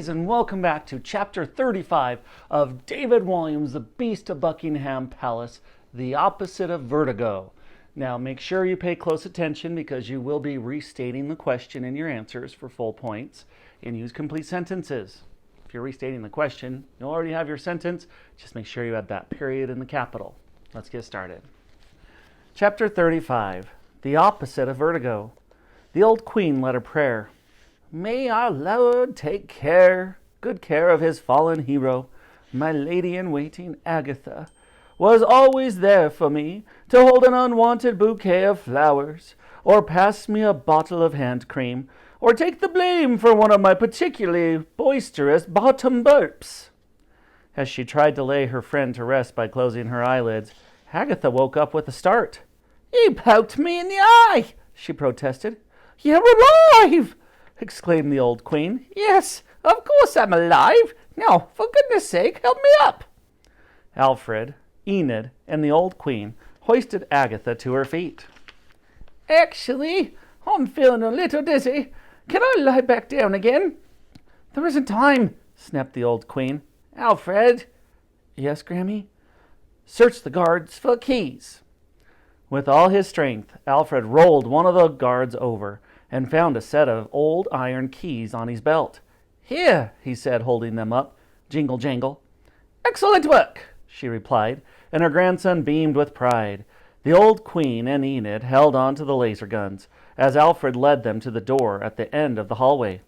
guys, and welcome back to Chapter 35 of David Walliams' The Beast of Buckingham Palace, the opposite of vertigo. Now, make sure you pay close attention because you will be restating the question in your answers for full points, and use complete sentences. If you're restating the question, you'll already have your sentence. Just make sure you add that period in the capital. Let's get started. Chapter 35, the opposite of vertigo. The old queen led a prayer. May our Lord take good care of his fallen hero. My lady in waiting, Agatha, was always there for me to hold an unwanted bouquet of flowers, or pass me a bottle of hand cream, or take the blame for one of my particularly boisterous bottom burps. As she tried to lay her friend to rest by closing her eyelids, Agatha woke up with a start. "You poked me in the eye," she protested. "You're alive!" exclaimed the old queen. "Yes, of course I'm alive. Now, for goodness sake, help me up." Alfred, Enid, and the old queen hoisted Agatha to her feet. "Actually, I'm feeling a little dizzy. Can I lie back down again?" "There isn't time," snapped the old queen. "Alfred." "Yes, Grammy?" "Search the guards for keys." With all his strength, Alfred rolled one of the guards over and found a set of old iron keys on his belt. "Here," he said, holding them up. "Jingle, jangle." "Excellent work," she replied, and her grandson beamed with pride. The old queen and Enid held on to the laser guns as Alfred led them to the door at the end of the hallway.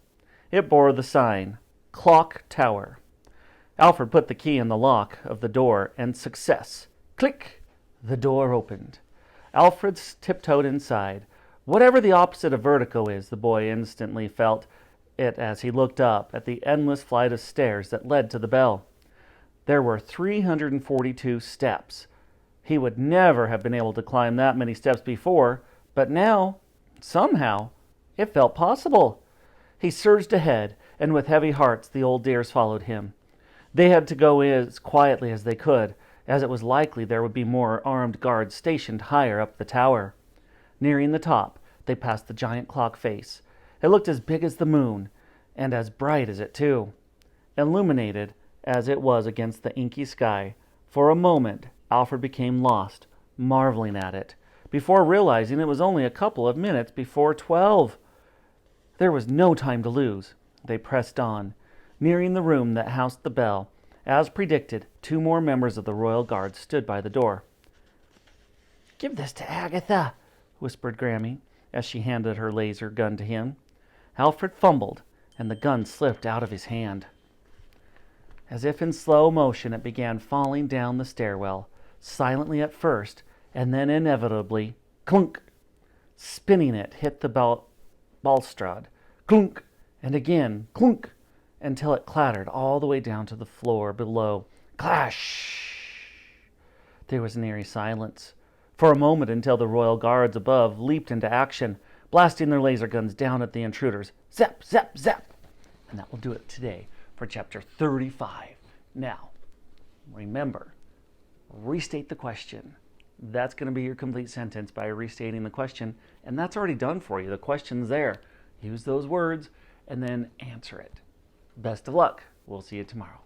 It bore the sign, Clock Tower. Alfred put the key in the lock of the door, and success. Click! The door opened. Alfred tiptoed inside. Whatever the opposite of vertigo is, the boy instantly felt it as he looked up at the endless flight of stairs that led to the bell. There were 342 steps. He would never have been able to climb that many steps before, but now, somehow, it felt possible. He surged ahead, and with heavy hearts the old dears followed him. They had to go as quietly as they could, as it was likely there would be more armed guards stationed higher up the tower. Nearing the top, they passed the giant clock face. It looked as big as the moon, and as bright as it too, illuminated as it was against the inky sky. For a moment, Alfred became lost, marveling at it, before realizing it was only a couple of minutes before 12. There was no time to lose. They pressed on, nearing the room that housed the bell. As predicted, 2 more members of the royal guard stood by the door. "Give this to Agatha," whispered Grammy, as she handed her laser gun to him. Alfred fumbled, and the gun slipped out of his hand. As if in slow motion, it began falling down the stairwell, silently at first, and then inevitably, clunk. Spinning it hit the balustrade, clunk, and again, clunk, until it clattered all the way down to the floor below. Clash! There was an eerie silence for a moment until the royal guards above leaped into action, blasting their laser guns down at the intruders. Zap, zap, zap! And that will do it today for Chapter 35. Now, remember, restate the question. That's going to be your complete sentence by restating the question, and that's already done for you. The question's there. Use those words and then answer it. Best of luck. We'll see you tomorrow.